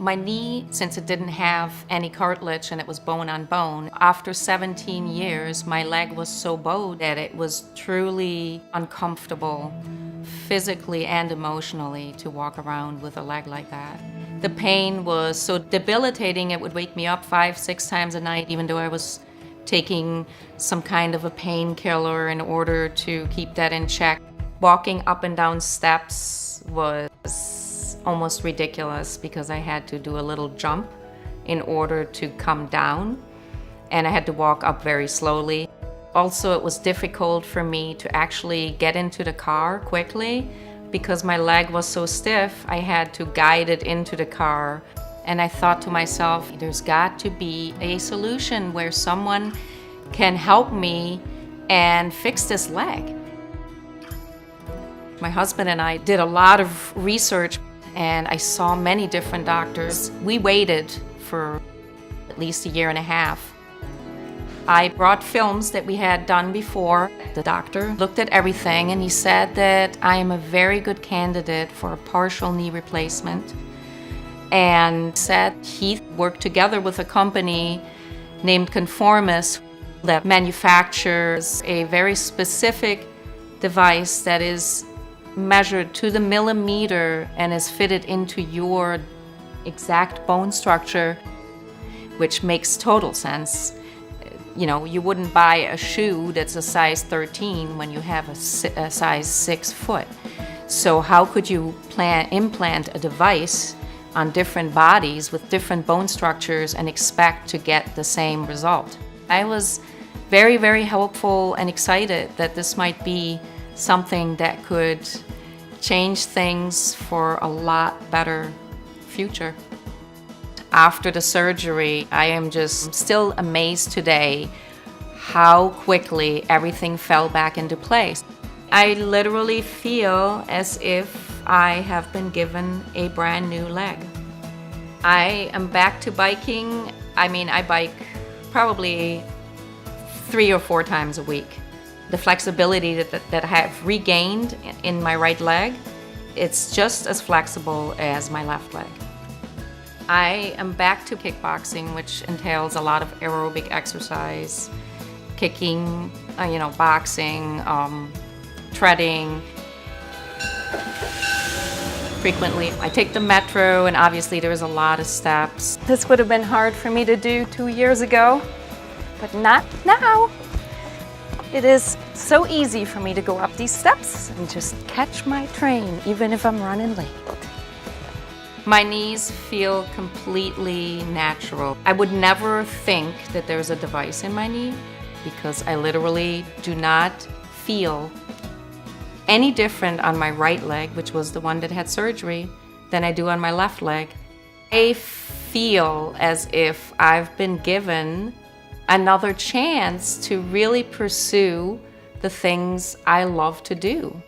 My knee, since it didn't have any cartilage and it was bone on bone, after 17 years, my leg was so bowed that it was truly uncomfortable, physically and emotionally, to walk around with a leg like that. The pain was so debilitating, it would wake me up 5-6 times a night, even though I was taking some kind of a painkiller in order to keep that in check. Walking up and down steps was almost ridiculous because I had to do a little jump in order to come down, and I had to walk up very slowly. Also, it was difficult for me to actually get into the car quickly because my leg was so stiff. I had to guide it into the car, and I thought to myself, there's got to be a solution where someone can help me and fix this leg. My husband and I did a lot of research, and I saw many different doctors. We waited for at least 1.5 years. I brought films that we had done before. The doctor looked at everything, and he said that I am a very good candidate for a partial knee replacement, and said he worked together with a company named Conformis that manufactures a very specific device that is measured to the millimeter and is fitted into your exact bone structure, which makes total sense. You know, you wouldn't buy a shoe that's a size 13 when you have a size 6 foot. So how could you implant a device on different bodies with different bone structures and expect to get the same result? I was very, very hopeful and excited that this might be something that could change things for a lot better future. After the surgery, I am just still amazed today how quickly everything fell back into place. I literally feel as if I have been given a brand new leg. I am back to biking. I mean, I bike probably 3 or 4 times a week. The flexibility that I have regained in my right leg, it's just as flexible as my left leg. I am back to kickboxing, which entails a lot of aerobic exercise, kicking, boxing, treading. Frequently, I take the metro, and obviously there's a lot of steps. This would have been hard for me to do 2 years ago, but not now. It is so easy for me to go up these steps and just catch my train, even if I'm running late. My knees feel completely natural. I would never think that there's a device in my knee because I literally do not feel any different on my right leg, which was the one that had surgery, than I do on my left leg. I feel as if I've been given another chance to really pursue the things I love to do.